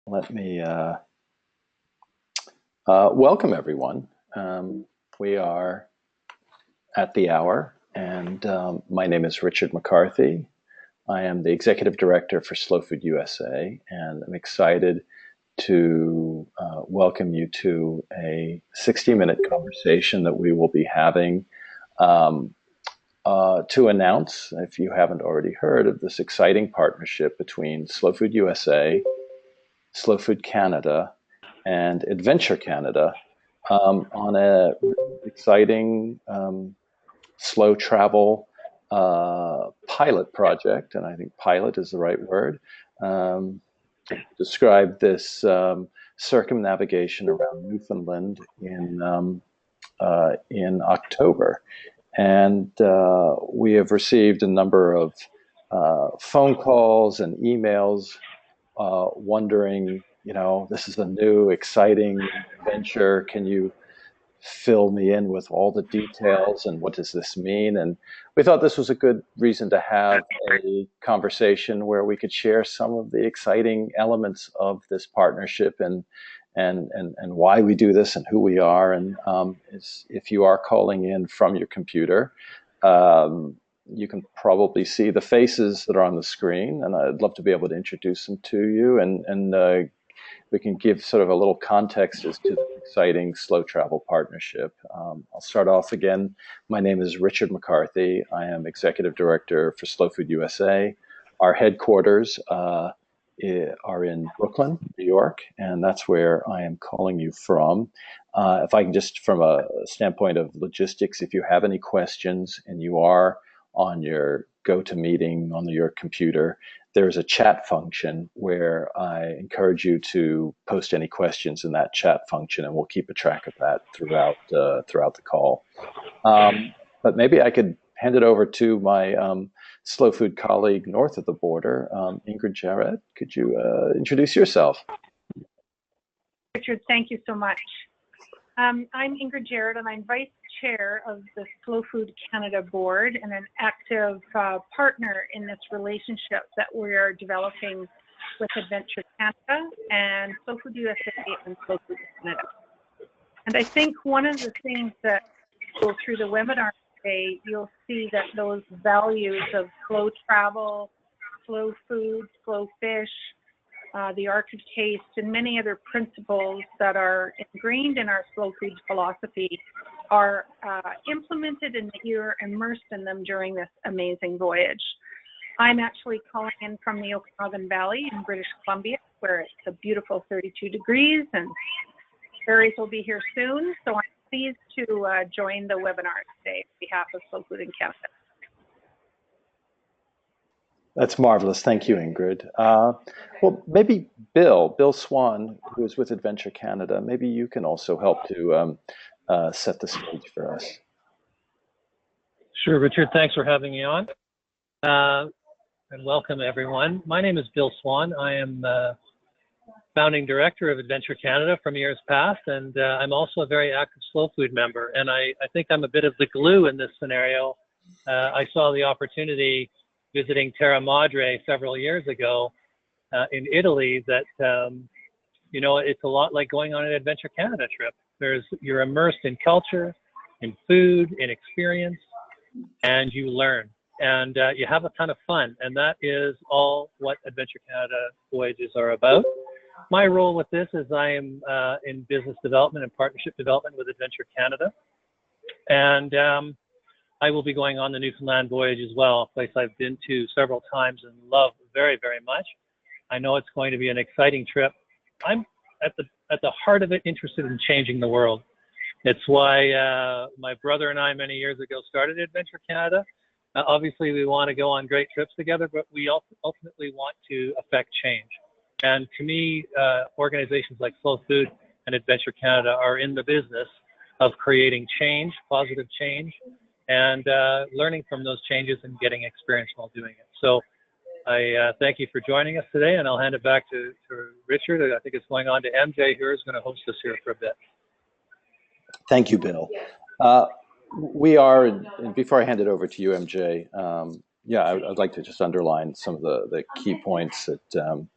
let me welcome everyone. We are at the hour, and my name is Richard McCarthy. I am the Executive Director for Slow Food USA, and I'm excited to welcome you to a 60-minute conversation that we will be having to announce, if you haven't already heard, of this exciting partnership between Slow Food USA, Slow Food Canada, and Adventure Canada on a really exciting slow travel pilot project. And I think pilot is the right word. Describe this circumnavigation around Newfoundland in October. And we have received a number of phone calls and emails wondering, this is a new, exciting venture. Can you fill me in with all the details and what does this mean? And we thought this was a good reason to have a conversation where we could share some of the exciting elements of this partnership and why we do this and who we are. And if you are calling in from your computer, you can probably see the faces that are on the screen, and I'd love to be able to introduce them to you, and we can give sort of a little context as to the exciting slow travel partnership. I'll start off again. My name is Richard McCarthy. I am Executive Director for Slow Food USA. Our headquarters are in Brooklyn, New York, and that's where I am calling you from. If I can just, from a standpoint of logistics, if you have any questions and you are on your GoToMeeting on your computer, there's a chat function where I encourage you to post any questions in that chat function, and we'll keep a track of that throughout the call. But maybe I could hand it over to my slow food colleague north of the border, Ingrid Jarrett. Could you introduce yourself? Richard, thank you so much. I'm Ingrid Jarrett, and I'm Vice Chair of the Slow Food Canada Board and an active partner in this relationship that we are developing with Adventure Canada and Slow Food USA and Slow Food Canada. And I think one of the things that go through the webinar today, you'll see that those values of slow travel, slow food, slow fish, the art of taste, and many other principles that are ingrained in our slow food philosophy are implemented and that you're immersed in them during this amazing voyage. I'm actually calling in from the Okanagan Valley in British Columbia, where it's a beautiful 32 degrees and fairies will be here soon. So I'm pleased to join the webinar today on behalf of Slow Food in Canada. That's marvelous. Thank you, Ingrid. Well, maybe Bill Swan, who is with Adventure Canada, maybe you can also help to set the stage for us. Sure, Richard. Thanks for having me on. And welcome, everyone. My name is Bill Swan. I am founding director of Adventure Canada from years past, and I'm also a very active slow food member. And I think I'm a bit of the glue in this scenario. I saw the opportunity visiting Terra Madre several years ago in Italy that, it's a lot like going on an Adventure Canada trip. You're immersed in culture, in food, in experience, and you learn. And you have a ton of fun. And that is all what Adventure Canada voyages are about. My role with this is I am in business development and partnership development with Adventure Canada. And I will be going on the Newfoundland voyage as well, a place I've been to several times and love very, very much. I know it's going to be an exciting trip. I'm at the heart of it interested in changing the world. It's why my brother and I many years ago started Adventure Canada. Obviously, we want to go on great trips together, but we ultimately want to affect change. And to me, organizations like Slow Food and Adventure Canada are in the business of creating change, positive change, and learning from those changes and getting experience while doing it. So I thank you for joining us today, and I'll hand it back to Richard. I think it's going on to MJ, who is going to host us here for a bit. Thank you, Bill. We are, and before I hand it over to you, MJ, I'd like to just underline some of the key points that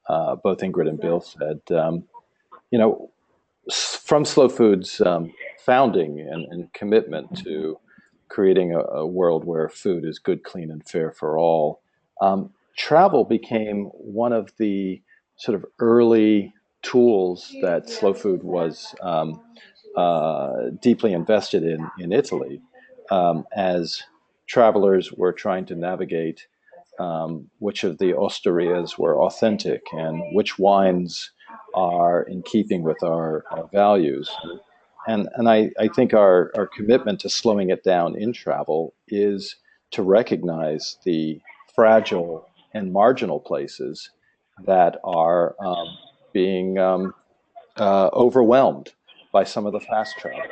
both Ingrid and Bill said, you know, from Slow Food's founding and commitment to creating a world where food is good, clean, and fair for all, travel became one of the sort of early tools that Slow Food was deeply invested in Italy, as travelers were trying to navigate which of the osterias were authentic and which wines are in keeping with our values. And I think our commitment to slowing it down in travel is to recognize the fragile and marginal places that are being overwhelmed by some of the fast travel,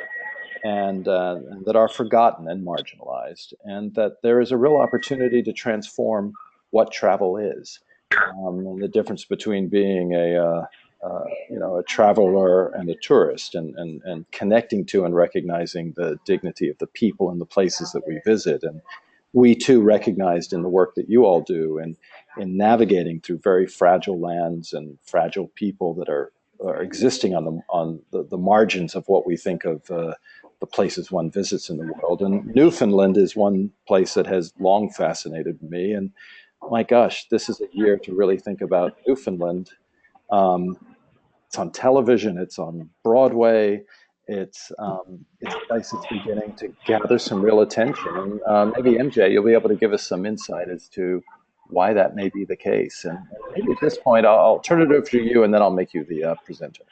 and that are forgotten and marginalized, and that there is a real opportunity to transform what travel is, and the difference between being a traveler and a tourist, and connecting to and recognizing the dignity of the people and the places that we visit. And we too recognized in the work that you all do, and in navigating through very fragile lands and fragile people that are existing on the margins of what we think of the places one visits in the world. And Newfoundland is one place that has long fascinated me. And my gosh, this is a year to really think about Newfoundland. It's on television, it's on Broadway, it's a place that's beginning to gather some real attention. And maybe MJ, you'll be able to give us some insight as to why that may be the case. And maybe at this point, I'll turn it over to you, and then I'll make you the presenter.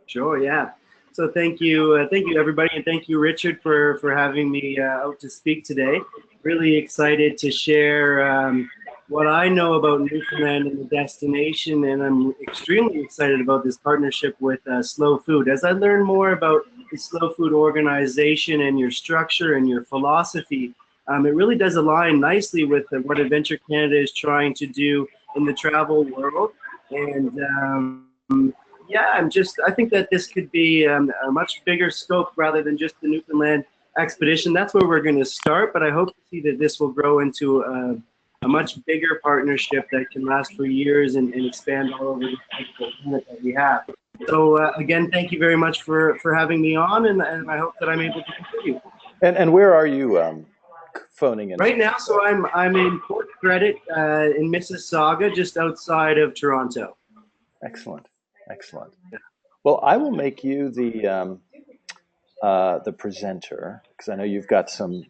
Sure, yeah. So thank you everybody, and thank you, Richard, for having me out to speak today. Really excited to share what I know about Newfoundland and the destination, and I'm extremely excited about this partnership with Slow Food. As I learn more about the Slow Food organization and your structure and your philosophy, it really does align nicely with what Adventure Canada is trying to do in the travel world. And yeah, I think that this could be a much bigger scope rather than just the Newfoundland expedition. That's where we're going to start, but I hope to see that this will grow into a much bigger partnership that can last for years and expand all over the planet that we have. So again, thank you very much for having me on, and I hope that I'm able to continue. And where are you phoning in? Right now, so I'm in Port Credit in Mississauga, just outside of Toronto. Excellent. Excellent. Well, I will make you the presenter, because I know you've got some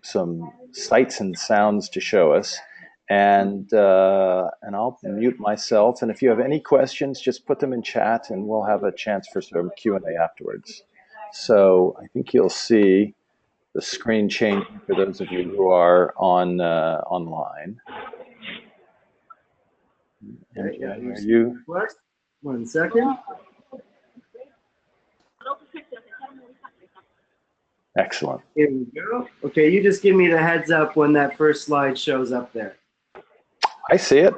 sights and sounds to show us, and I'll mute myself. And if you have any questions, just put them in chat, and we'll have a chance for some Q&A afterwards. So I think you'll see the screen changing for those of you who are on online. Yeah, are you? One second. Excellent. Here we go. Okay, you just give me the heads up when that first slide shows up there. I see it.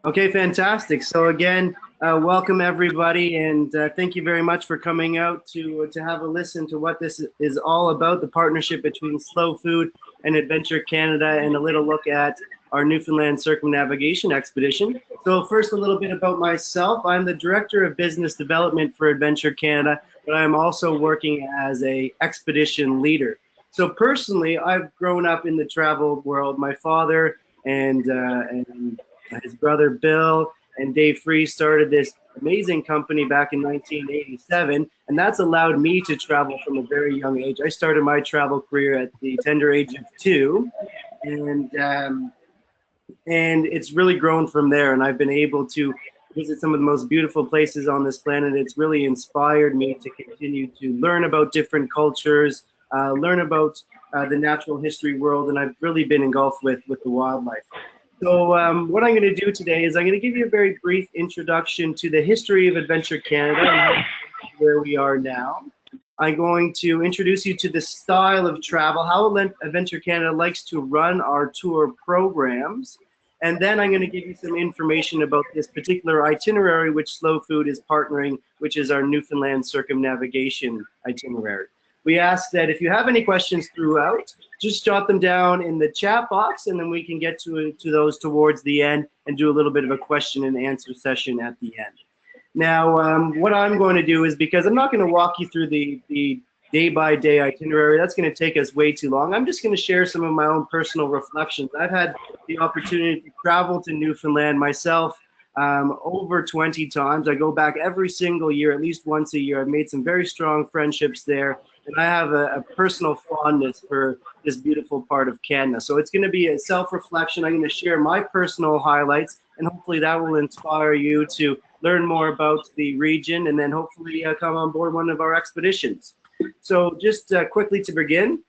Okay, fantastic. So again, welcome everybody, and thank you very much for coming out to have a listen to what this is all about, the partnership between Slow Food and Adventure Canada, and a little look at our Newfoundland circumnavigation expedition. So first, a little bit about myself. I'm the Director of Business Development for Adventure Canada, but I'm also working as a expedition leader. So personally, I've grown up in the travel world. My father and his brother Bill and Dave Free started this amazing company back in 1987, and that's allowed me to travel from a very young age. I started my travel career at the tender age of 2, and it's really grown from there, and I've been able to visit some of the most beautiful places on this planet. It's really inspired me to continue to learn about different cultures, learn about the natural history world, and I've really been engulfed with the wildlife. So what I'm going to do today is I'm going to give you a very brief introduction to the history of Adventure Canada and where we are now. I'm going to introduce you to the style of travel, how Adventure Canada likes to run our tour programs. And then I'm going to give you some information about this particular itinerary which Slow Food is partnering, which is our Newfoundland circumnavigation itinerary. we ask that if you have any questions throughout, just jot them down in the chat box, and then we can get to those towards the end and do a little bit of a question and answer session at the end. Now, what I'm going to do is, because I'm not going to walk you through the day-by-day itinerary, that's going to take us way too long. I'm just going to share some of my own personal reflections. I've had the opportunity to travel to Newfoundland myself over 20 times. I go back every single year, at least once a year. I've made some very strong friendships there, and I have a personal fondness for this beautiful part of Canada. So it's going to be a self-reflection. I'm going to share my personal highlights, and hopefully that will inspire you to learn more about the region, and then hopefully come on board one of our expeditions. So just quickly to begin,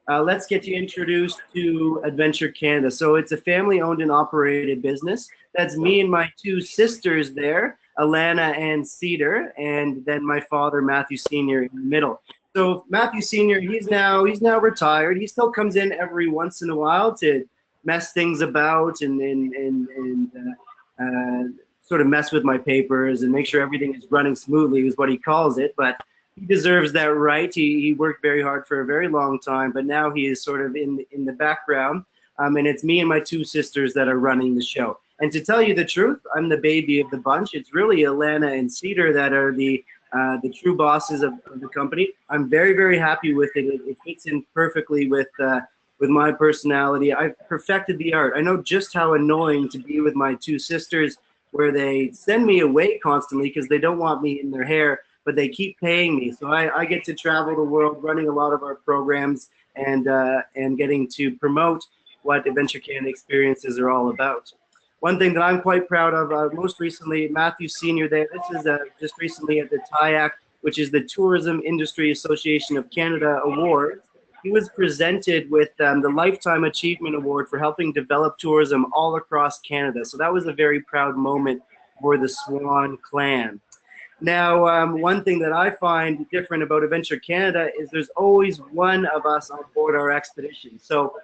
let's get you introduced to Adventure Canada. So it's a family-owned and operated business. That's me and my two sisters there, Alana and Cedar, and then my father, Matthew Sr. in the middle. So Matthew Sr., he's now retired. He still comes in every once in a while to mess things about and sort of mess with my papers and make sure everything is running smoothly, is what he calls it. But he deserves that right. He worked very hard for a very long time, but now he is sort of in the background, and it's me and my two sisters that are running the show. And to tell you the truth, I'm the baby of the bunch. It's really Alana and Cedar that are the true bosses of the company. I'm very, very happy with it. It fits in perfectly with my personality. I've perfected the art. I know just how annoying to be with my two sisters, where they send me away constantly because they don't want me in their hair, but they keep paying me. So I get to travel the world running a lot of our programs and getting to promote what Adventure Canada experiences are all about. One thing that I'm quite proud of, most recently, Matthew Sr. there, this is just recently at the TIAC, which is the Tourism Industry Association of Canada Award. He was presented with the Lifetime Achievement Award for helping develop tourism all across Canada. So that was a very proud moment for the Swan clan. Now, one thing that I find different about Adventure Canada is there's always one of us on board our expedition. So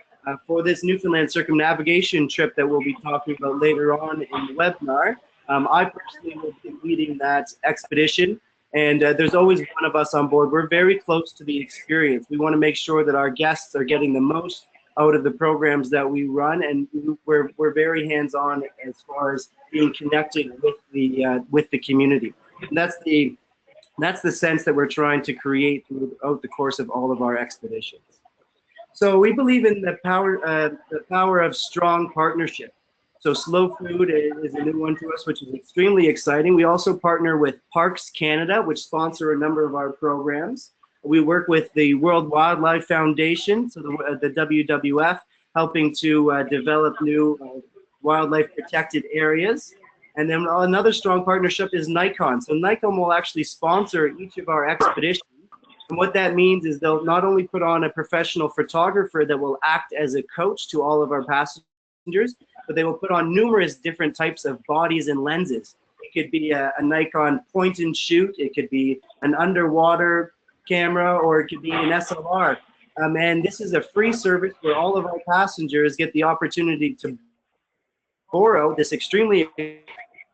for this Newfoundland circumnavigation trip that we'll be talking about later on in the webinar, I personally will be leading that expedition. And there's always one of us on board. We're very close to the experience. We want to make sure that our guests are getting the most out of the programs that we run, and we're very hands-on as far as being connected with the community. And that's the sense that we're trying to create throughout the course of all of our expeditions. So we believe in the power of strong partnership. So Slow Food is a new one to us, which is extremely exciting. We also partner with Parks Canada, which sponsor a number of our programs. We work with the World Wildlife Foundation, so the WWF, helping to develop new wildlife protected areas. And then another strong partnership is Nikon. So Nikon will actually sponsor each of our expeditions. And what that means is they'll not only put on a professional photographer that will act as a coach to all of our passengers, but they will put on numerous different types of bodies and lenses. It could be a Nikon point and shoot, it could be an underwater camera, or it could be an SLR. And this is a free service where all of our passengers get the opportunity to borrow this extremely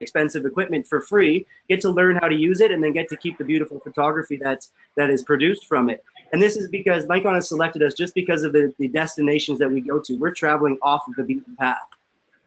expensive equipment for free, get to learn how to use it, and then get to keep the beautiful photography that is produced from it. And this is because Nikon has selected us just because of the destinations that we go to. We're traveling off of the beaten path.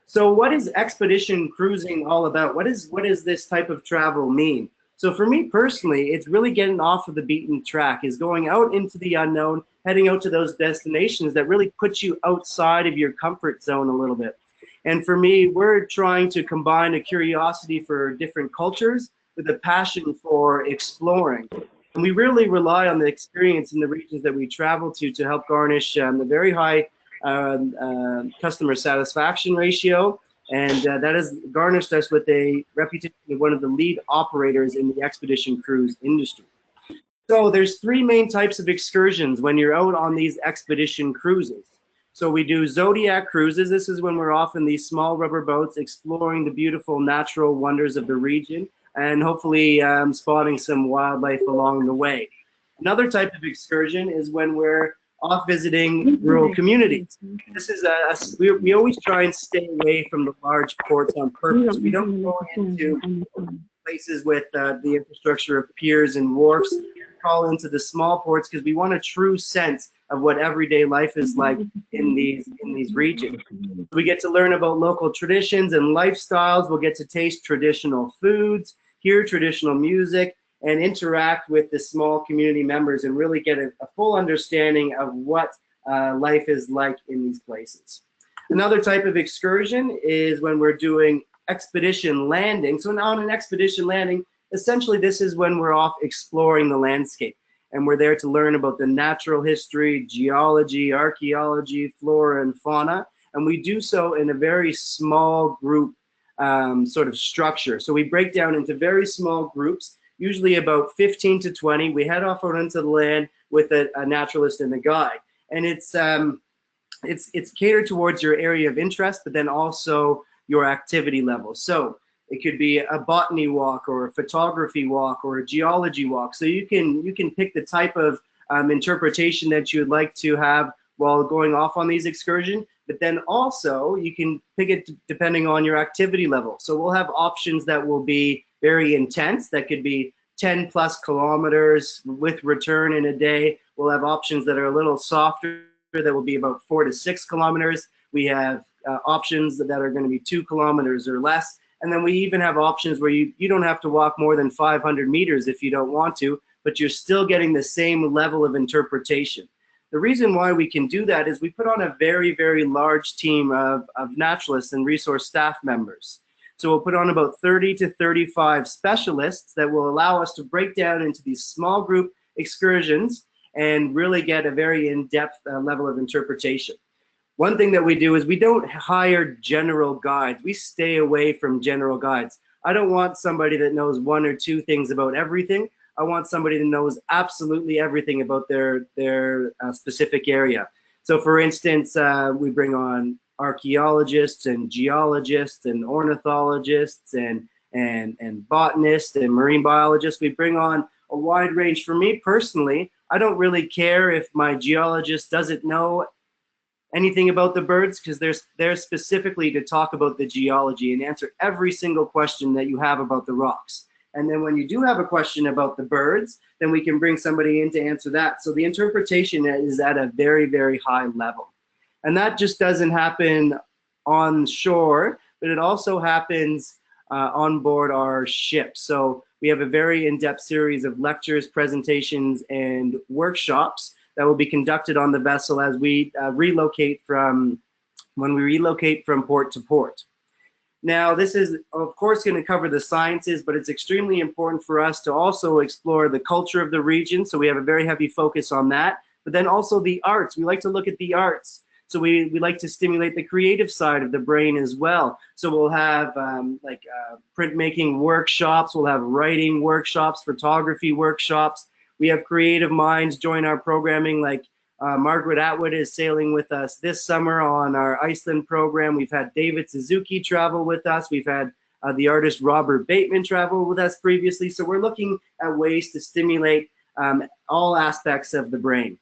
So what is expedition cruising all about? What does this type of travel mean? So for me personally, it's really getting off of the beaten track, is going out into the unknown, heading out to those destinations that really put you outside of your comfort zone a little bit. And for me, we're trying to combine a curiosity for different cultures with a passion for exploring. And we really rely on the experience in the regions that we travel to help garnish the very high customer satisfaction ratio. And that has garnished us with a reputation of one of the lead operators in the expedition cruise industry. So there's three main types of excursions when you're out on these expedition cruises. So we do Zodiac cruises. This is when we're off in these small rubber boats exploring the beautiful natural wonders of the region and hopefully spotting some wildlife along the way. Another type of excursion is when we're off visiting rural communities. This is we always try and stay away from the large ports on purpose. We don't go into places with the infrastructure of piers and wharfs. call into the small ports because we want a true sense of what everyday life is like in these regions. We get to learn about local traditions and lifestyles. We'll get to taste traditional foods, hear traditional music, and interact with the small community members and really get a full understanding of what life is like in these places. Another type of excursion is when we're doing expedition landing. So now on an expedition landing, essentially this is when we're off exploring the landscape. And we're there to learn about the natural history, geology, archaeology, flora and fauna. And we do so in a very small group sort of structure. So we break down into very small groups, usually about 15 to 20. We head off out into the land with a naturalist and a guide. And it's catered towards your area of interest, but then also your activity level. So it could be a botany walk or a photography walk or a geology walk. So you can pick the type of interpretation that you would like to have while going off on these excursions, but then also you can pick it depending on your activity level. So we'll have options that will be very intense, that could be 10 plus kilometers with return in a day. We'll have options that are a little softer, that will be about 4 to 6 kilometers. We have options that are going to be 2 kilometers or less. And then we even have options where you don't have to walk more than 500 meters if you don't want to, but you're still getting the same level of interpretation. The reason why we can do that is we put on a very, very large team of naturalists and resource staff members. So we'll put on about 30 to 35 specialists that will allow us to break down into these small group excursions and really get a very in-depth level of interpretation. One thing that we do is we don't hire general guides. We stay away from general guides. I don't want somebody that knows 1 or 2 things about everything. I want somebody that knows absolutely everything about their specific area. So for instance, we bring on archaeologists and geologists and ornithologists and botanists and marine biologists. We bring on a wide range. For me personally, I don't really care if my geologist doesn't know anything about the birds, because they're there specifically to talk about the geology and answer every single question that you have about the rocks. And then when you do have a question about the birds, then we can bring somebody in to answer that. So the interpretation is at a very, very high level. And that just doesn't happen on shore, but it also happens on board our ship. So we have a very in-depth series of lectures, presentations, and workshops that will be conducted on the vessel as we relocate from port to port. Now, this is, of course, going to cover the sciences, but it's extremely important for us to also explore the culture of the region. So we have a very heavy focus on that, but then also the arts. We like to look at the arts. So we like to stimulate the creative side of the brain as well. So we'll have printmaking workshops, we'll have writing workshops, photography workshops. We have creative minds join our programming, like Margaret Atwood is sailing with us this summer on our Iceland program. We've had David Suzuki travel with us. We've had the artist Robert Bateman travel with us previously. So we're looking at ways to stimulate all aspects of the brain.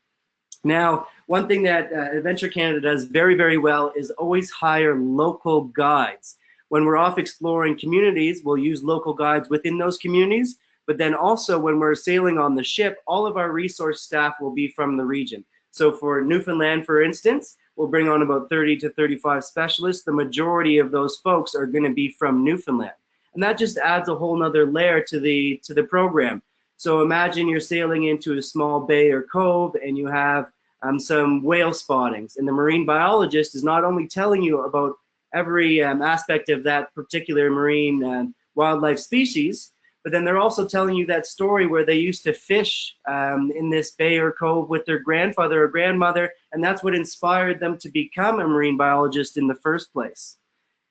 Now, one thing that Adventure Canada does very, very well is always hire local guides. When we're off exploring communities, we'll use local guides within those communities. But then also when we're sailing on the ship, all of our resource staff will be from the region. So for Newfoundland, for instance, we'll bring on about 30 to 35 specialists. The majority of those folks are going to be from Newfoundland. And that just adds a whole nother layer to the program. So imagine you're sailing into a small bay or cove and you have some whale spottings. And the marine biologist is not only telling you about every aspect of that particular marine wildlife species, but then they're also telling you that story where they used to fish in this bay or cove with their grandfather or grandmother, and that's what inspired them to become a marine biologist in the first place.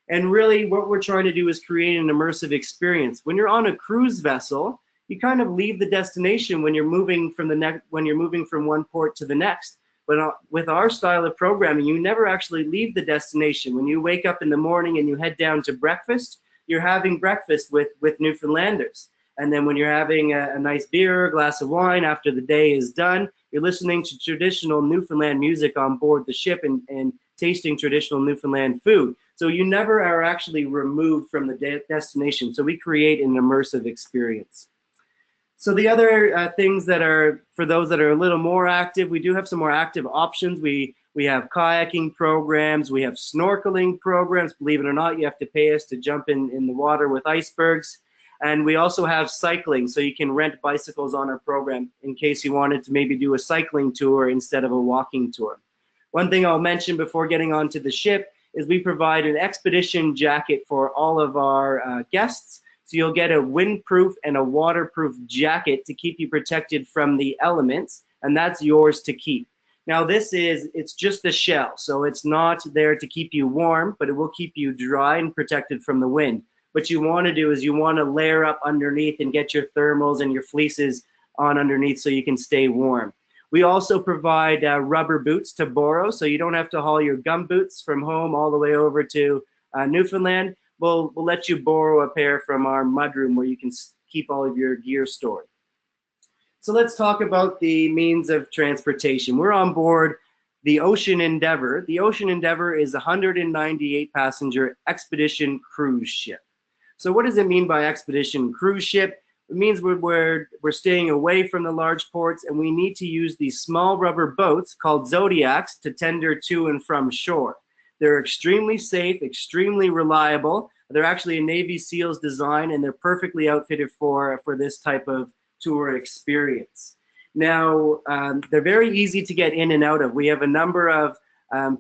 And really what we're trying to do is create an immersive experience. When you're on a cruise vessel, you kind of leave the destination when you're moving from one port to the next. But with our style of programming, you never actually leave the destination. When you wake up in the morning and you head down to breakfast, you're having breakfast with Newfoundlanders. And then when you're having a nice beer, a glass of wine after the day is done, you're listening to traditional Newfoundland music on board the ship and tasting traditional Newfoundland food. So you never are actually removed from the destination. So we create an immersive experience. So the other things that are, for those that are a little more active, we do have some more active options. We have kayaking programs, we have snorkeling programs. Believe it or not, you have to pay us to jump in the water with icebergs. And we also have cycling, so you can rent bicycles on our program in case you wanted to maybe do a cycling tour instead of a walking tour. One thing I'll mention before getting onto the ship is we provide an expedition jacket for all of our guests. So you'll get a windproof and a waterproof jacket to keep you protected from the elements, and that's yours to keep. Now it's just a shell, so it's not there to keep you warm, but it will keep you dry and protected from the wind. What you want to do is you want to layer up underneath and get your thermals and your fleeces on underneath so you can stay warm. We also provide rubber boots to borrow, so you don't have to haul your gum boots from home all the way over to Newfoundland. We'll let you borrow a pair from our mudroom where you can keep all of your gear stored. So let's talk about the means of transportation. We're on board the Ocean Endeavor. The Ocean Endeavor is a 198 passenger expedition cruise ship. So what does it mean by expedition cruise ship? It means we're staying away from the large ports, and we need to use these small rubber boats called Zodiacs to tender to and from shore. They're extremely safe, extremely reliable. They're actually a Navy SEALs design, and they're perfectly outfitted for this type of tour experience. Now, they're very easy to get in and out of. We have a number of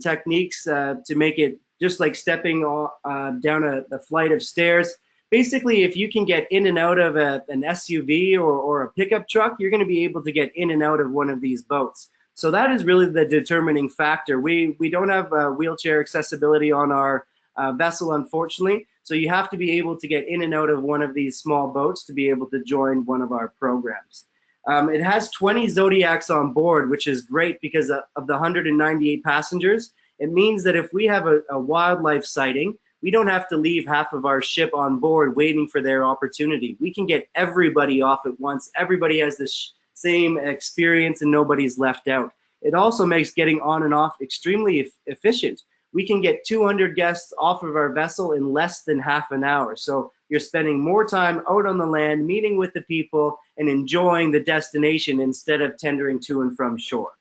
techniques to make it just like stepping down a flight of stairs. Basically, if you can get in and out of an SUV or a pickup truck, you're going to be able to get in and out of one of these boats. So that is really the determining factor. We don't have wheelchair accessibility on our vessel, unfortunately. So you have to be able to get in and out of one of these small boats to be able to join one of our programs. It has 20 Zodiacs on board, which is great because of the 198 passengers. It means that if we have a wildlife sighting, we don't have to leave half of our ship on board waiting for their opportunity. We can get everybody off at once. Everybody has this same experience and nobody's left out. It also makes getting on and off extremely efficient. We can get 200 guests off of our vessel in less than half an hour. So you're spending more time out on the land, meeting with the people and enjoying the destination instead of tendering to and from shore.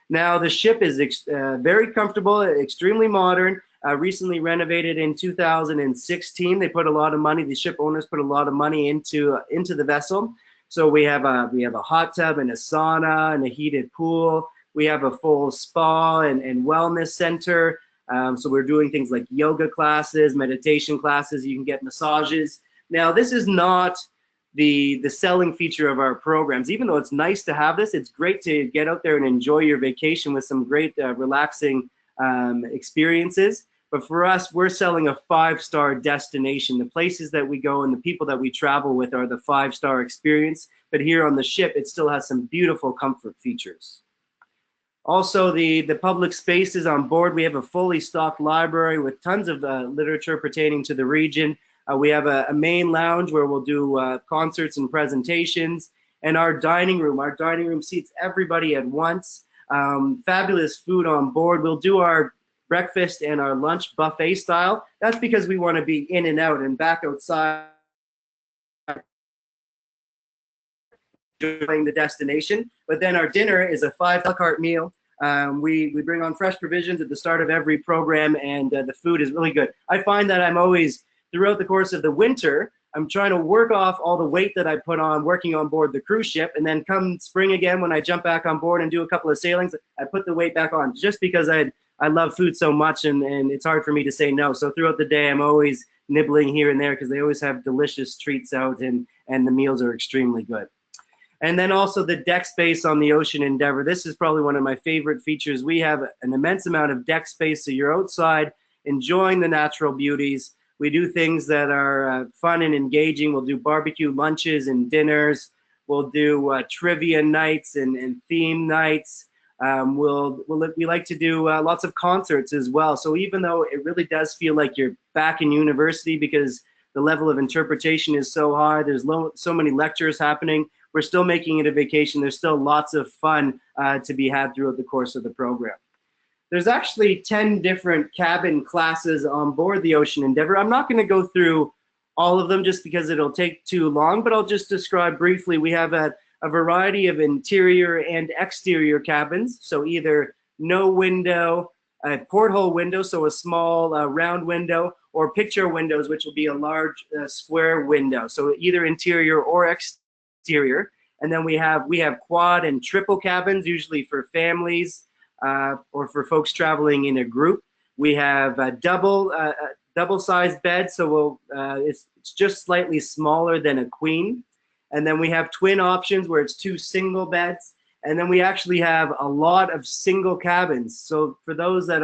Now the ship is very comfortable, extremely modern, recently renovated in 2016. They put a lot of money, the ship owners put a lot of money into the vessel. So we have a hot tub and a sauna and a heated pool. We have a full spa and wellness center. So we're doing things like yoga classes, meditation classes. You can get massages. Now, this is not the selling feature of our programs. Even though it's nice to have this, it's great to get out there and enjoy your vacation with some great relaxing experiences. But for us, we're selling a 5-star destination. The places that we go and the people that we travel with are the 5-star experience. But here on the ship, it still has some beautiful comfort features. Also, the public spaces on board, we have a fully stocked library with tons of literature pertaining to the region. We have a main lounge where we'll do concerts and presentations. And our dining room seats everybody at once. Fabulous food on board. We'll do our breakfast and our lunch buffet style. That's because we want to be in and out and back outside enjoying the destination. But then our dinner is a 5 a la carte meal. We bring on fresh provisions at the start of every program, and the food is really good. I find that I'm always, throughout the course of the winter, I'm trying to work off all the weight that I put on working on board the cruise ship, and then come spring again when I jump back on board and do a couple of sailings, I put the weight back on just because I love food so much, and it's hard for me to say no. So throughout the day, I'm always nibbling here and there because they always have delicious treats out, and the meals are extremely good. And then also the deck space on the Ocean Endeavor. This is probably one of my favorite features. We have an immense amount of deck space, so you're outside enjoying the natural beauties. We do things that are fun and engaging. We'll do barbecue lunches and dinners. We'll do trivia nights and theme nights. We like to do lots of concerts as well. So even though it really does feel like you're back in university because the level of interpretation is so high, there's so many lectures happening, we're still making it a vacation. There's still lots of fun to be had throughout the course of the program. There's actually 10 different cabin classes on board the Ocean Endeavor. I'm not going to go through all of them just because it'll take too long, but I'll just describe briefly. We have a variety of interior and exterior cabins. So either no window, a porthole window, so a small round window, or picture windows, which will be a large square window. So either interior or exterior. And then we have quad and triple cabins, usually for families or for folks traveling in a group. We have double-sized beds, so it's just slightly smaller than a queen. And then we have twin options where it's 2 single beds. And then we actually have a lot of single cabins. So for those that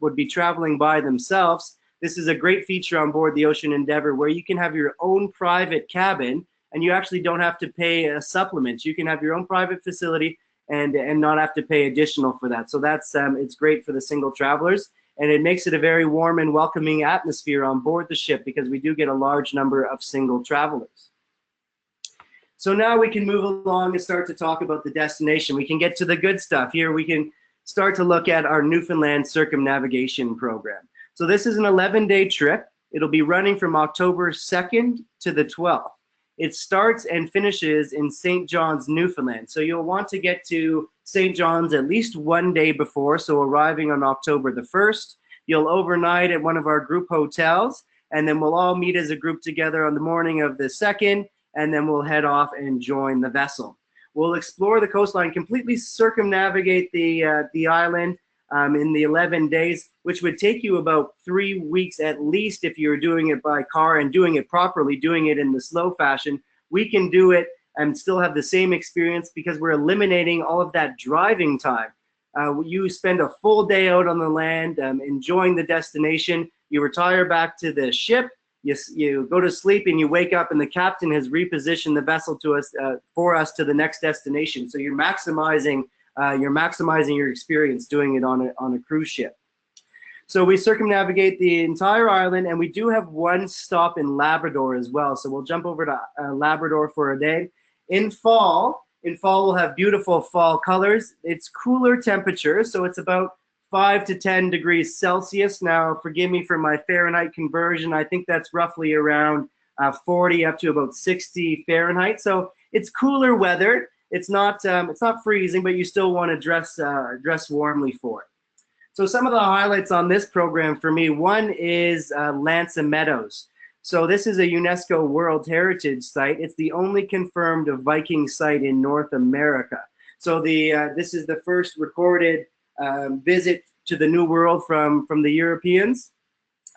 would be traveling by themselves, this is a great feature on board the Ocean Endeavour where you can have your own private cabin and you actually don't have to pay a supplement. You can have your own private facility and not have to pay additional for that. So that's it's great for the single travelers, and it makes it a very warm and welcoming atmosphere on board the ship because we do get a large number of single travelers. So now we can move along and start to talk about the destination. We can get to the good stuff. Here we can start to look at our Newfoundland circumnavigation program. So this is an 11-day trip. It'll be running from October 2nd to the 12th. It starts and finishes in St. John's, Newfoundland. So you'll want to get to St. John's at least 1 day before. So arriving on October the 1st, you'll overnight at one of our group hotels, and then we'll all meet as a group together on the morning of the 2nd, and then we'll head off and join the vessel. We'll explore the coastline, completely circumnavigate the island in the 11 days, which would take you about 3 weeks at least if you're doing it by car and doing it properly, doing it in the slow fashion. We can do it and still have the same experience because we're eliminating all of that driving time. You spend a full day out on the land, enjoying the destination. You retire back to the ship. You go to sleep and you wake up and the captain has repositioned the vessel to us for us to the next destination. So you're maximizing your experience doing it on a cruise ship. So we circumnavigate the entire island, and we do have one stop in Labrador as well. So we'll jump over to Labrador for a day. In fall we'll have beautiful fall colors. It's cooler temperatures, so it's about 5 to 10 degrees Celsius. Now, forgive me for my Fahrenheit conversion. I think that's roughly around 40 up to about 60 Fahrenheit. So it's cooler weather. It's not freezing, but you still want to dress warmly for it. So some of the highlights on this program for me, one is Lansa Meadows. So this is a UNESCO World Heritage Site. It's the only confirmed Viking site in North America. So this is the first recorded visit to the New World from the Europeans.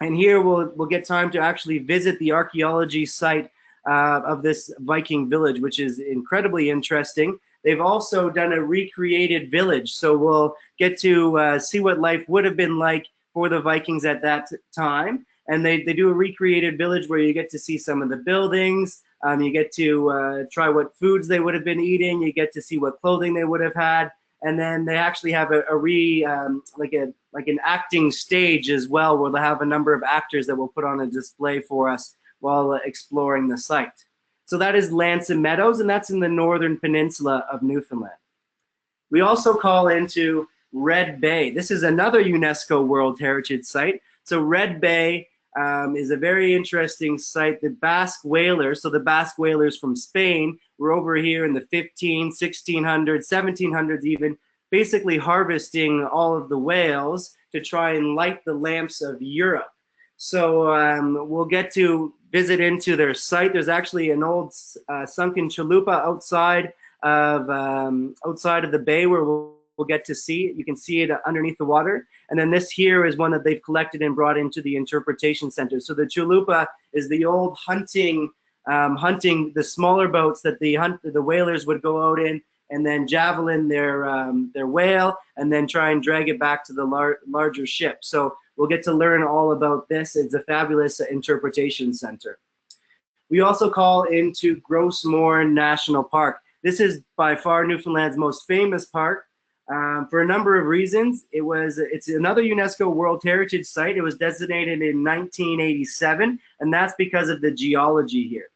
And here we'll get time to actually visit the archaeology site of this Viking village, which is incredibly interesting. They've also done a recreated village, so we'll get to see what life would have been like for the Vikings at that time. And they do a recreated village where you get to see some of the buildings, you get to try what foods they would have been eating, you get to see what clothing they would have had, and then they actually have like an acting stage as well, where they'll have a number of actors that will put on a display for us while exploring the site. So that is Lansa Meadows, and that's in the northern peninsula of Newfoundland. We also call into Red Bay. This is another UNESCO World Heritage Site. So Red Bay is a very interesting site. The Basque whalers, so the Basque whalers from Spain, were over here in the 1600s, 1700s even, basically harvesting all of the whales to try and light the lamps of Europe. So we'll get to visit into their site. There's actually an old sunken chalupa outside of the bay where we'll get to see it. You can see it underneath the water. And then this here is one that they've collected and brought into the interpretation center. So the chalupa is the old hunting the smaller boats that the whalers would go out in, and then javelin their whale, and then try and drag it back to the larger ship. So we'll get to learn all about this. It's a fabulous interpretation center. We also call into Grossmoor National Park. This is by far Newfoundland's most famous park for a number of reasons. It's another UNESCO World Heritage Site. It was designated in 1987, and that's because of the geology here.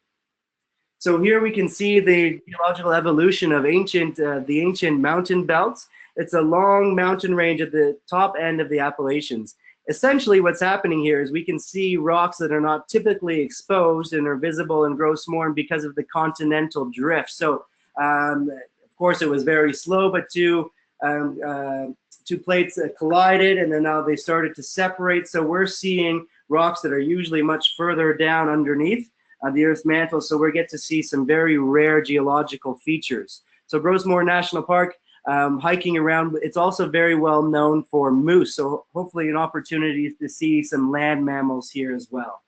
So here we can see the geological evolution of the ancient mountain belts. It's a long mountain range at the top end of the Appalachians. essentially what's happening here is we can see rocks that are not typically exposed and are visible in Gros Morne because of the continental drift. So of course it was very slow, but two plates collided, and then now they started to separate. So we're seeing rocks that are usually much further down underneath the Earth's mantle. So we get to see some very rare geological features. So Gros Morne National Park, hiking around, it's also very well known for moose. So hopefully an opportunity to see some land mammals here as well.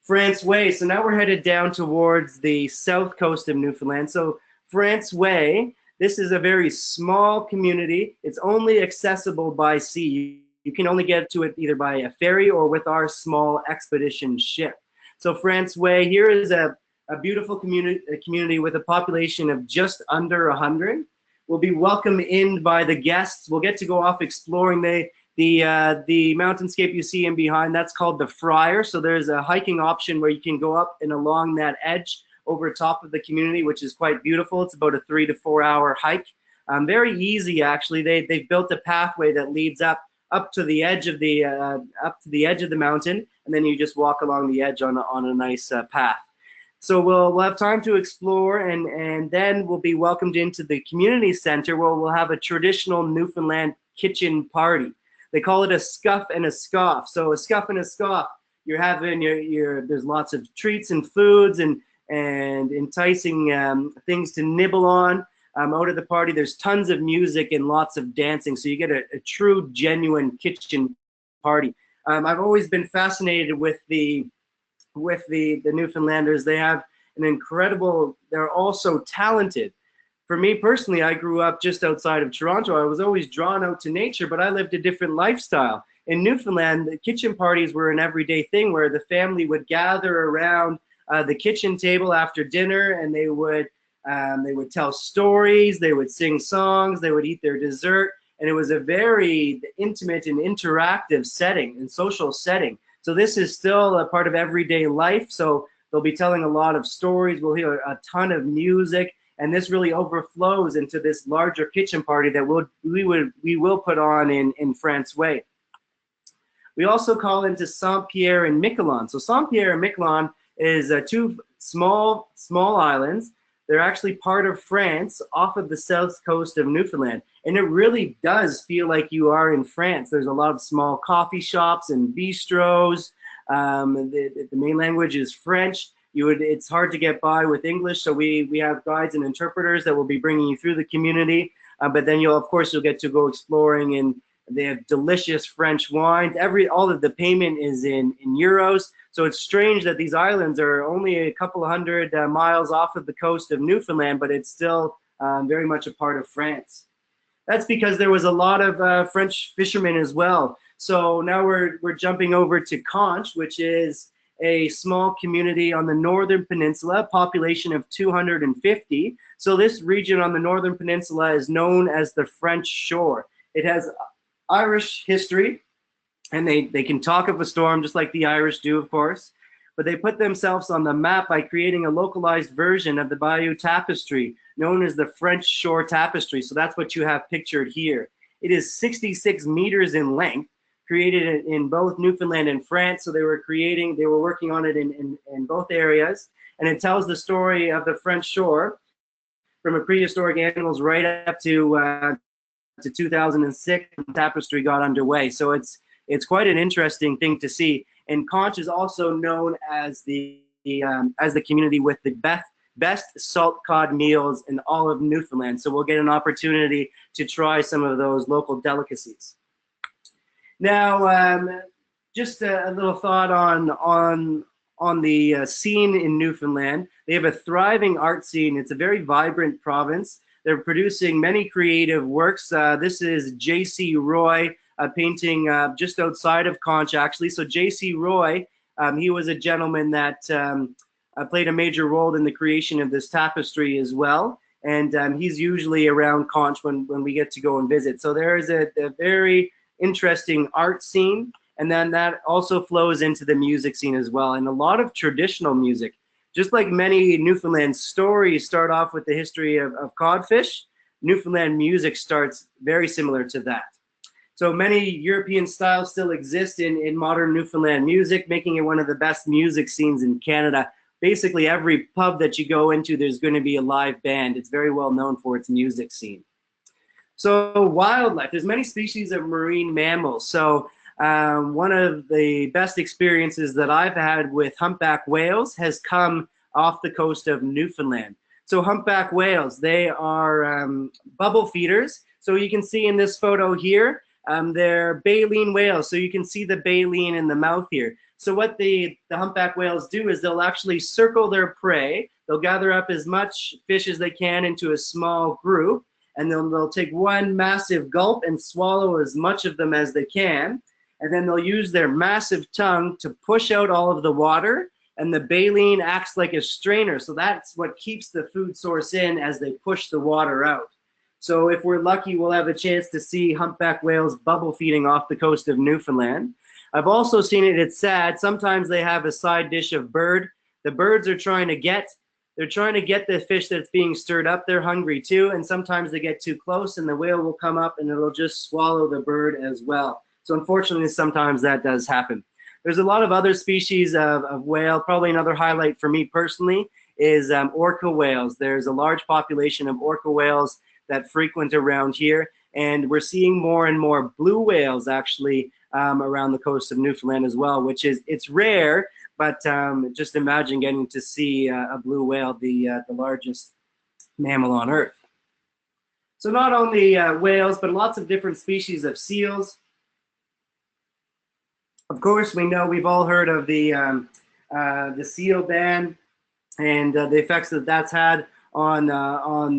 France Way. So now we're headed down towards the south coast of Newfoundland. So France Way, this is a very small community. It's only accessible by sea. You can only get to it either by a ferry or with our small expedition ship. So France Way, here is a beautiful community with a population of just under 100. We'll be welcomed in by the guests. We'll get to go off exploring the mountainscape you see in behind. That's called the Friar. So there's a hiking option where you can go up and along that edge over top of the community, which is quite beautiful. It's about a 3 to 4 hour hike. Very easy, actually. They've built a pathway that leads up to the edge of the mountain, and then you just walk along the edge on a nice path. So we'll have time to explore, and then we'll be welcomed into the community center where we'll have a traditional Newfoundland kitchen party. They call it a scuff and a scoff. So a scuff and a scoff, you're having there's lots of treats and foods and enticing things to nibble on. Out of the party, there's tons of music and lots of dancing, so you get a true, genuine kitchen party. I've always been fascinated with the Newfoundlanders. They have an incredible, they're all so talented. For me personally, I grew up just outside of Toronto. I was always drawn out to nature, but I lived a different lifestyle. In Newfoundland, the kitchen parties were an everyday thing where the family would gather around the kitchen table after dinner, and they would tell stories, they would sing songs, they would eat their dessert, and it was a very intimate and interactive setting and social setting. So this is still a part of everyday life. So they'll be telling a lot of stories, we'll hear a ton of music, and this really overflows into this larger kitchen party that we will put on in France Way. We also call into Saint-Pierre and Miquelon. So Saint-Pierre and Miquelon is two small islands. They're actually part of France off of the south coast of Newfoundland. And it really does feel like you are in France. There's a lot of small coffee shops and bistros. The main language is French. It's hard to get by with English, so we have guides and interpreters that will be bringing you through the community. But then you'll get to go exploring, and they have delicious French wines. All of the payment is in euros. So it's strange that these islands are only a couple of hundred miles off of the coast of Newfoundland, but it's still very much a part of France. That's because there was a lot of French fishermen as well. So now we're jumping over to Conche, which is a small community on the northern peninsula, population of 250. So this region on the northern peninsula is known as the French Shore. It has Irish history, and they can talk of a storm just like the Irish do, of course, but they put themselves on the map by creating a localized version of the Bayou Tapestry known as the French Shore Tapestry. So that's what you have pictured here. It is 66 meters in length, created in both Newfoundland and France. So they were working on it in both areas, and it tells the story of the French shore from a prehistoric animals right up to 2006 when the tapestry got underway. So it's quite an interesting thing to see. And Conche is also known as the community with the best salt cod meals in all of Newfoundland. So we'll get an opportunity to try some of those local delicacies. Now, just a little thought on the scene in Newfoundland. They have a thriving art scene. It's a very vibrant province. They're producing many creative works. This is J.C. Roy painting just outside of Conche, actually. So J.C. Roy, he was a gentleman that played a major role in the creation of this tapestry as well. And he's usually around Conche when we get to go and visit. So there is a very interesting art scene. And then that also flows into the music scene as well. And a lot of traditional music. Just like many Newfoundland stories start off with the history of codfish, Newfoundland music starts very similar to that. So many European styles still exist in modern Newfoundland music, making it one of the best music scenes in Canada. Basically, every pub that you go into, there's going to be a live band. It's very well known for its music scene. So wildlife, there's many species of marine mammals. So one of the best experiences that I've had with humpback whales has come off the coast of Newfoundland. So humpback whales, they are bubble feeders. So you can see in this photo here, they're baleen whales. So you can see the baleen in the mouth here. So what the humpback whales do is they'll actually circle their prey. They'll gather up as much fish as they can into a small group, and they'll take one massive gulp and swallow as much of them as they can. And then they'll use their massive tongue to push out all of the water, and the baleen acts like a strainer. So that's what keeps the food source in as they push the water out. So if we're lucky, we'll have a chance to see humpback whales bubble feeding off the coast of Newfoundland. I've also seen it, it's sad, sometimes they have a side dish of bird. The birds are trying to get the fish that's being stirred up. They're hungry too, and sometimes they get too close and the whale will come up and it'll just swallow the bird as well. So unfortunately, sometimes that does happen. There's a lot of other species of whale. Probably another highlight for me personally is orca whales. There's a large population of orca whales that frequent around here, and we're seeing more and more blue whales actually around the coast of Newfoundland as well, which is, it's rare, but just imagine getting to see a blue whale, the largest mammal on Earth. So not only whales, but lots of different species of seals. Of course, we know, we've all heard of the seal ban and the effects that that's had on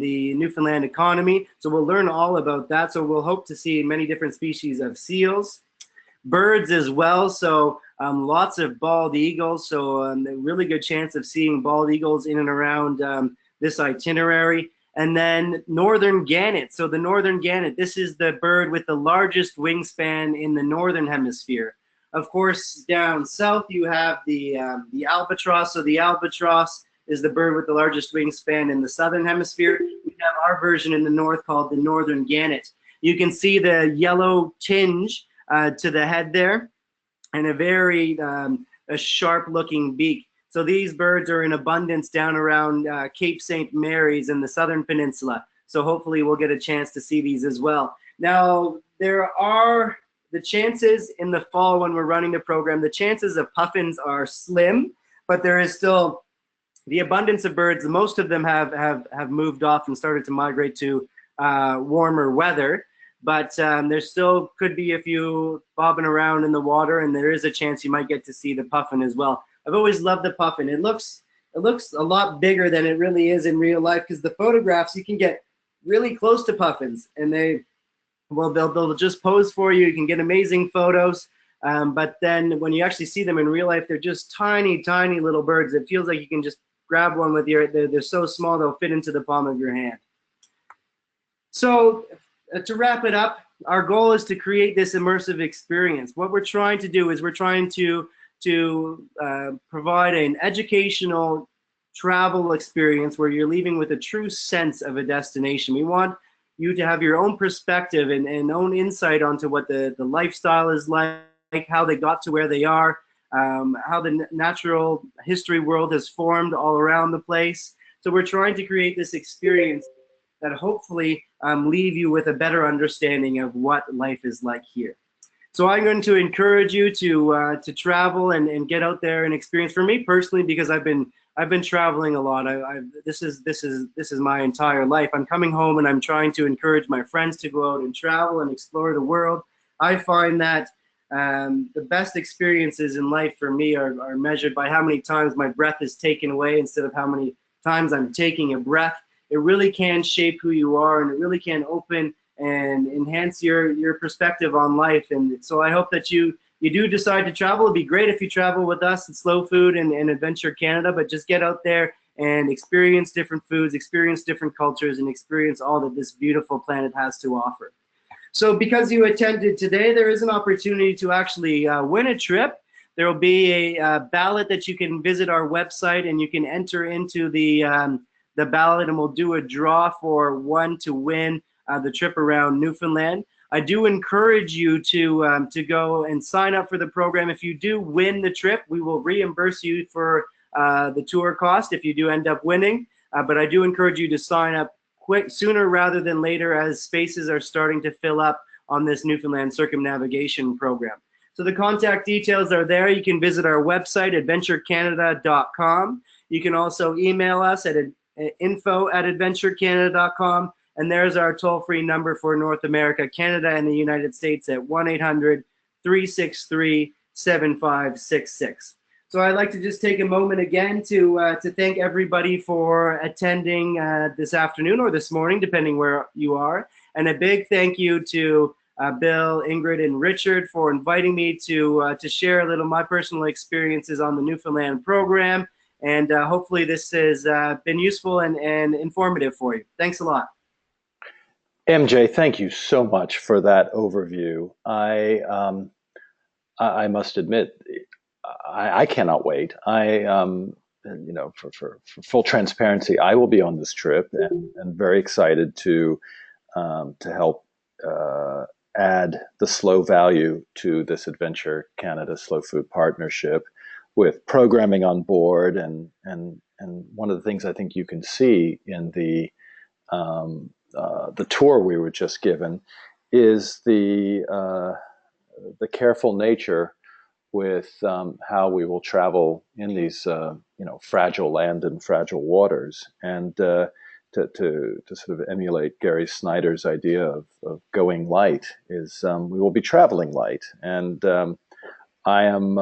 the Newfoundland economy. So we'll learn all about that. So we'll hope to see many different species of seals. Birds as well, so lots of bald eagles, so a really good chance of seeing bald eagles in and around this itinerary. And then northern gannet. So the northern gannet, this is the bird with the largest wingspan in the northern hemisphere. Of course, down south you have the albatross. So the albatross is the bird with the largest wingspan in the southern hemisphere. We have our version in the north called the northern gannet. You can see the yellow tinge to the head there, and a very sharp-looking beak. So these birds are in abundance down around Cape St. Mary's in the southern peninsula. So hopefully we'll get a chance to see these as well. Now, there are the chances in the fall when we're running the program, the chances of puffins are slim, but there is still the abundance of birds. Most of them have moved off and started to migrate to warmer weather. But there still could be a few bobbing around in the water, and there is a chance you might get to see the puffin as well. I've always loved the puffin. It looks a lot bigger than it really is in real life, because the photographs, you can get really close to puffins, and they'll just pose for you. You can get amazing photos, but then when you actually see them in real life, they're just tiny, tiny little birds. It feels like you can just grab one with your. They're so small they'll fit into the palm of your hand. So, to wrap it up, our goal is to create this immersive experience. What we're trying to do is we're trying to provide an educational travel experience where you're leaving with a true sense of a destination. We want you to have your own perspective and own insight onto what the lifestyle is like, how they got to where they are, how the natural history world has formed all around the place. So we're trying to create this experience that hopefully leave you with a better understanding of what life is like here. So I'm going to encourage you to travel and get out there and experience. For me personally, because I've been traveling a lot. This is my entire life. I'm coming home and I'm trying to encourage my friends to go out and travel and explore the world. I find that the best experiences in life for me are measured by how many times my breath is taken away instead of how many times I'm taking a breath. It really can shape who you are, and it really can open and enhance your perspective on life. And so I hope that you do decide to travel. It'd be great if you travel with us at Slow Food and Adventure Canada, but just get out there and experience different foods, experience different cultures, and experience all that this beautiful planet has to offer. So because you attended today, there is an opportunity to actually win a trip. There will be a ballot that you can visit our website, and you can enter into the ballot, and we'll do a draw for one to win the trip around Newfoundland. I do encourage you to go and sign up for the program. If you do win the trip, we will reimburse you for the tour cost if you do end up winning. But I do encourage you to sign up sooner rather than later, as spaces are starting to fill up on this Newfoundland circumnavigation program. So the contact details are there. You can visit our website, adventurecanada.com. You can also email us at info@adventurecanada.com. And there's our toll-free number for North America, Canada, and the United States at 1-800-363-7566. So I'd like to just take a moment again to thank everybody for attending this afternoon or this morning, depending where you are. And a big thank you to Bill, Ingrid, and Richard for inviting me to share a little of my personal experiences on the Newfoundland program. And hopefully this has been useful and informative for you. Thanks a lot. MJ, thank you so much for that overview. I must admit, I cannot wait. For full transparency, I will be on this trip and very excited to help add the slow value to this Adventure Canada Slow Food Partnership with programming on board. And one of the things I think you can see in the tour we were just given is the careful nature with how we will travel in these fragile land and fragile waters, and to sort of emulate Gary Snyder's idea of going light is we will be traveling light, and I'm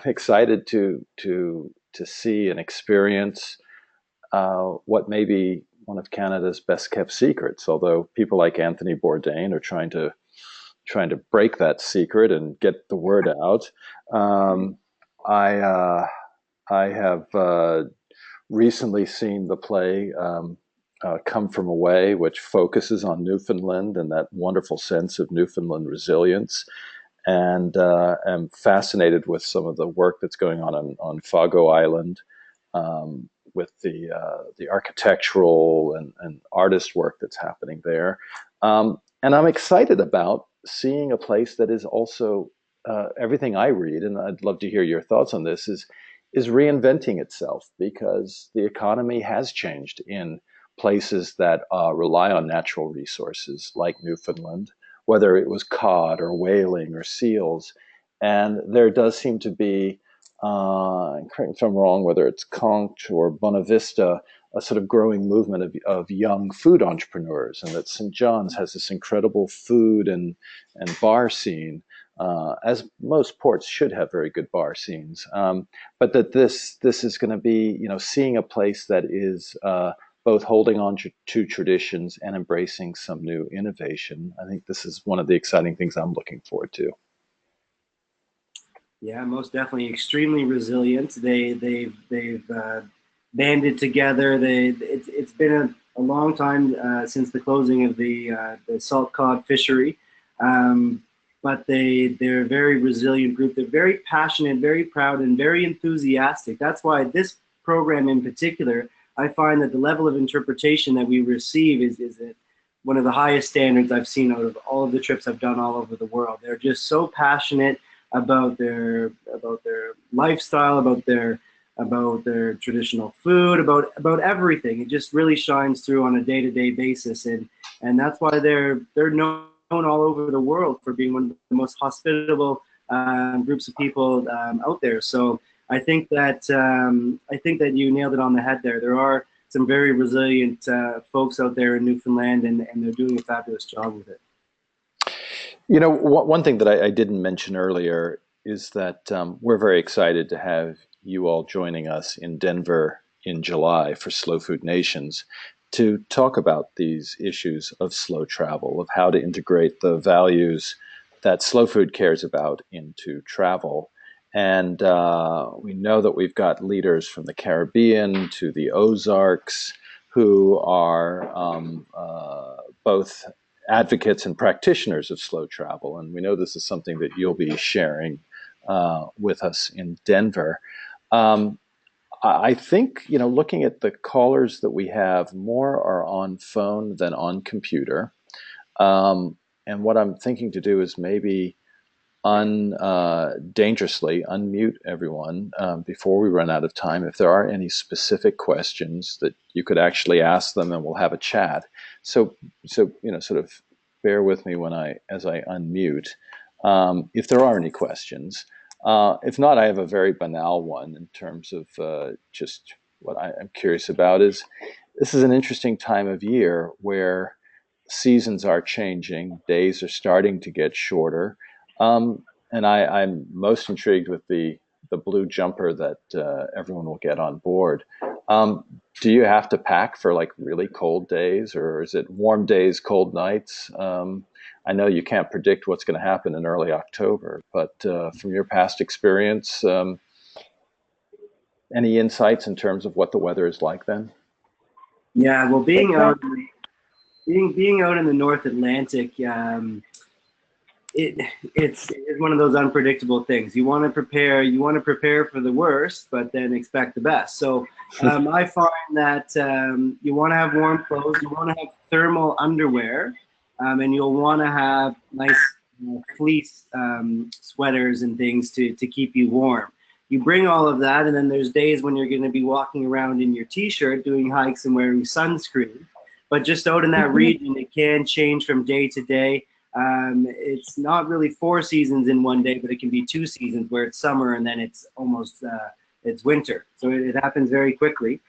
excited to see and experience what may be one of Canada's best kept secrets, although people like Anthony Bourdain are trying to break that secret and get the word out. I have recently seen the play Come From Away, which focuses on Newfoundland and that wonderful sense of Newfoundland resilience, and am fascinated with some of the work that's going on Fago Island, with the architectural and artist work that's happening there. And I'm excited about seeing a place that is also everything I read, and I'd love to hear your thoughts on this, is reinventing itself, because the economy has changed in places that rely on natural resources like Newfoundland, whether it was cod or whaling or seals. And there does seem to be, correct me if I'm wrong, whether it's Conch or Bonavista, a sort of growing movement of young food entrepreneurs, and that St. John's has this incredible food and bar scene, as most ports should have very good bar scenes. But that this is going to be, seeing a place that is both holding on to traditions and embracing some new innovation. I think this is one of the exciting things I'm looking forward to. Yeah, most definitely, extremely resilient. They've banded together. It's been a long time since the closing of the salt cod fishery, but they're a very resilient group. They're very passionate, very proud, and very enthusiastic. That's why this program in particular, I find that the level of interpretation that we receive is at one of the highest standards I've seen out of all of the trips I've done all over the world. They're just so passionate about their lifestyle, about their traditional food, about everything. It just really shines through on a day-to-day basis, and that's why they're known all over the world for being one of the most hospitable groups of people out there. So I think that you nailed it on the head there. There are some very resilient folks out there in Newfoundland, and they're doing a fabulous job with it. One thing that I didn't mention earlier is that we're very excited to have you all joining us in Denver in July for Slow Food Nations to talk about these issues of slow travel, of how to integrate the values that slow food cares about into travel. And we know that we've got leaders from the Caribbean to the Ozarks who are both advocates and practitioners of slow travel. And we know this is something that you'll be sharing with us in Denver. I think, looking at the callers that we have, more are on phone than on computer. and what I'm thinking to do is maybe dangerously unmute everyone before we run out of time. If there are any specific questions that you could actually ask them, and we'll have a chat. So sort of bear with me as I unmute. If there are any questions, if not, I have a very banal one in terms of just what I'm curious about is this is an interesting time of year where seasons are changing, days are starting to get shorter. And I'm most intrigued with the blue jumper that everyone will get on board. Do you have to pack for like really cold days, or is it warm days, cold nights? I know you can't predict what's going to happen in early October, but from your past experience, any insights in terms of what the weather is like then? Yeah, well, being out in the North Atlantic, it's one of those unpredictable things. You want to prepare for the worst, but then expect the best. So I find that you want to have warm clothes, you want to have thermal underwear, and you'll want to have nice fleece sweaters and things to keep you warm. You bring all of that, and then there's days when you're going to be walking around in your t-shirt doing hikes and wearing sunscreen. But just out in that region, it can change from day to day. It's not really 4 seasons in one day, but it can be 2 seasons where it's summer and then it's almost it's winter. So it happens very quickly.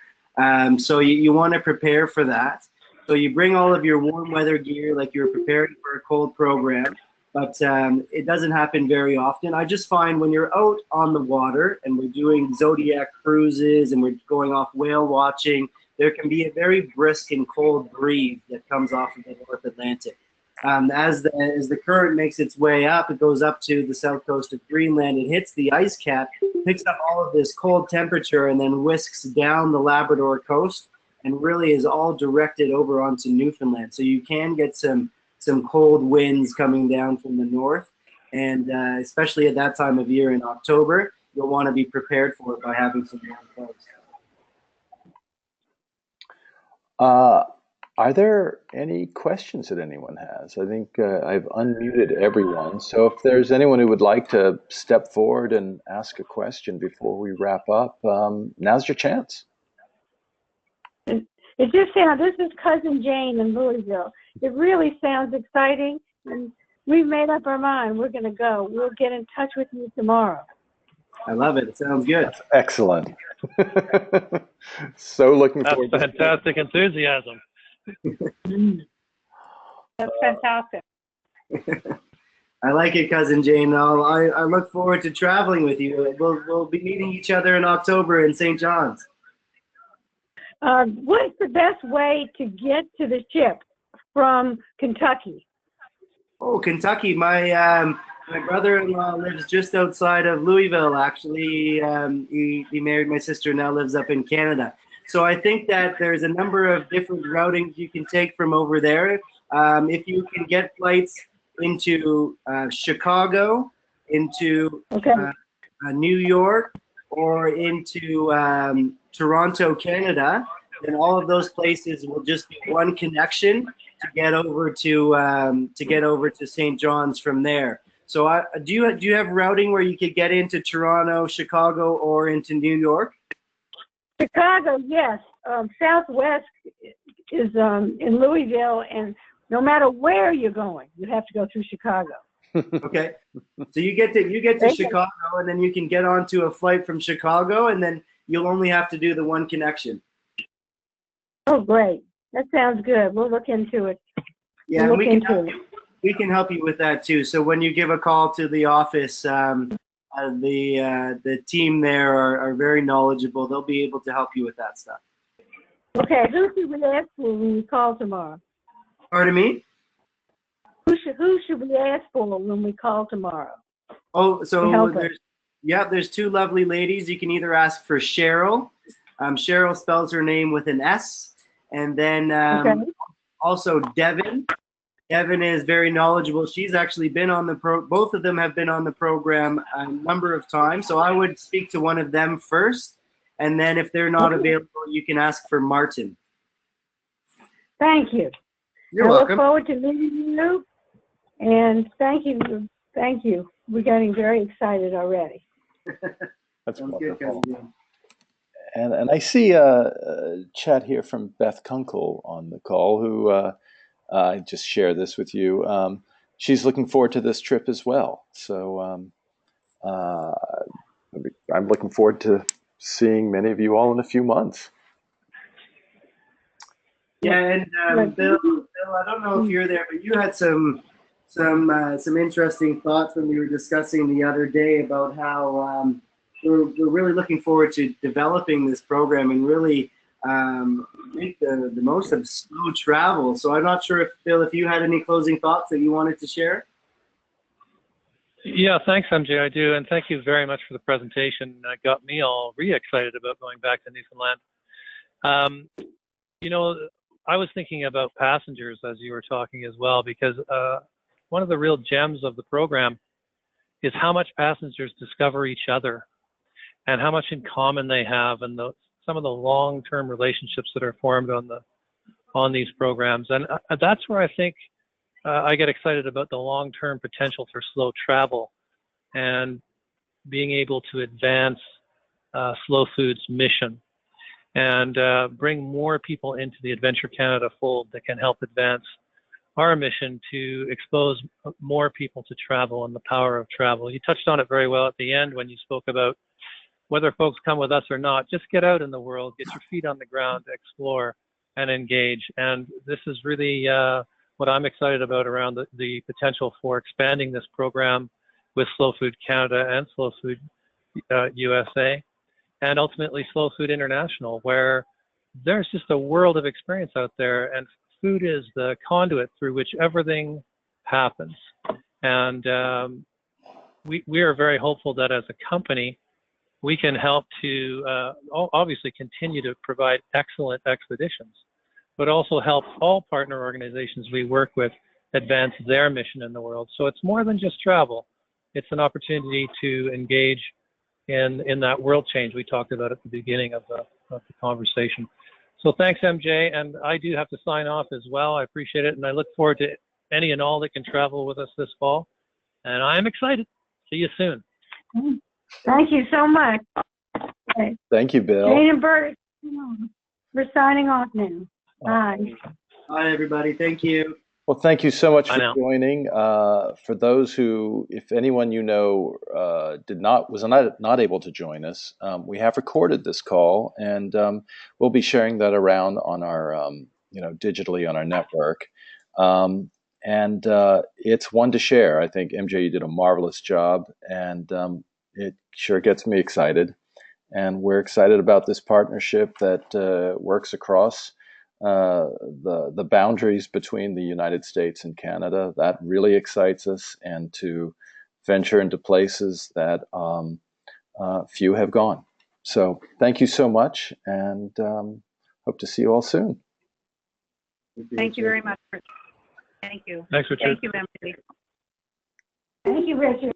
So you want to prepare for that. So you bring all of your warm weather gear, like you're preparing for a cold program, but it doesn't happen very often. I just find when you're out on the water and we're doing Zodiac cruises and we're going off whale watching, there can be a very brisk and cold breeze that comes off of the North Atlantic. As the current makes its way up, it goes up to the south coast of Greenland, it hits the ice cap, picks up all of this cold temperature, and then whisks down the Labrador coast, and really is all directed over onto Newfoundland. So you can get some cold winds coming down from the north, and especially at that time of year in October, you'll want to be prepared for it by having some warm clothes. Are there any questions that anyone has? I think I've unmuted everyone. So if there's anyone who would like to step forward and ask a question before we wrap up, now's your chance. It just sounds, this is Cousin Jane in Louisville. It really sounds exciting, and we've made up our mind. We're going to go. We'll get in touch with you tomorrow. I love it. It sounds good. That's excellent. So looking forward to fantastic enthusiasm. That's fantastic. I like it, Cousin Jane. I look forward to traveling with you. We'll be meeting each other in October in St. John's. What's the best way to get to the ship from Kentucky? Oh, Kentucky. My brother-in-law lives just outside of Louisville, actually. He married my sister, now lives up in Canada. So I think that there's a number of different routings you can take from over there. If you can get flights into Chicago, into New York, or into Toronto, Canada, then all of those places will just be one connection to get over to St. John's from there. So do you have routing where you could get into Toronto, Chicago, or into New York? Chicago, yes. Southwest is in Louisville, and no matter where you're going, you have to go through Chicago. Okay, so you get to Chicago, and then you can get onto a flight from Chicago, and then you'll only have to do the one connection. Oh, great! That sounds good. We'll look into it. Yeah, we can help you with that too. So when you give a call to the office, the team there are very knowledgeable. They'll be able to help you with that stuff. Okay, who should we ask for when we call tomorrow? Pardon me? Who should we ask for when we call tomorrow? Oh, so there's 2 lovely ladies. You can either ask for Cheryl. Cheryl spells her name with an S, and then also Devin. Devin is very knowledgeable. She's actually been on the both of them have been on the program a number of times. So I would speak to one of them first, and then if they're not available, you can ask for Martin. Thank you. You're welcome. I look forward to meeting you And thank you. Thank you. We're getting very excited already. That's Sounds wonderful. good, Cousin Dan. And I see a chat here from Beth Kunkel on the call, who I just share this with you. She's looking forward to this trip as well. So uh, I'm looking forward to seeing many of you all in a few months. Yeah, and Bill, I don't know if you're there, but you had some interesting thoughts when we were discussing the other day about how we're really looking forward to developing this program and really make the most of slow travel. So I'm not sure if Bill, if you had any closing thoughts that you wanted to share. Yeah, thanks, MJ. I do, and thank you very much for the presentation. That got me all re-excited about going back to Newfoundland. You know, I was thinking about passengers as you were talking as well, because one of the real gems of the program is how much passengers discover each other and how much in common they have, and some of the long-term relationships that are formed on these programs. And that's where I think I get excited about the long-term potential for slow travel and being able to advance Slow Food's mission and bring more people into the Adventure Canada fold that can help advance our mission to expose more people to travel and the power of travel. You touched on it very well at the end when you spoke about whether folks come with us or not, just get out in the world, get your feet on the ground, explore and engage. And this is really what I'm excited about around the potential for expanding this program with Slow Food Canada and Slow Food USA, and ultimately Slow Food International, where there's just a world of experience out there, and food is the conduit through which everything happens. And we are very hopeful that as a company, we can help to obviously continue to provide excellent expeditions, but also help all partner organizations we work with advance their mission in the world. So it's more than just travel. It's an opportunity to engage in that world change we talked about at the beginning of the conversation. So thanks, MJ. And I do have to sign off as well. I appreciate it. And I look forward to any and all that can travel with us this fall. And I'm excited. See you soon. Thank you so much. Okay. Thank you, Bill. Jane and Bert, we're signing off now. Bye. Bye, everybody. Thank you. Well, thank you so much Bye for now. joining. For those who, if anyone you know was not able to join us, we have recorded this call, and we'll be sharing that around on our, digitally on our network. And it's one to share. I think MJ, you did a marvelous job, and it sure gets me excited. And we're excited about this partnership that works across the boundaries between the United States and Canada. That really excites us, and to venture into places that few have gone. So thank you so much, and hope to see you all soon. Thank you very much. Thank you. Thanks, Richard. Thank you, Emily. Thank you, Richard.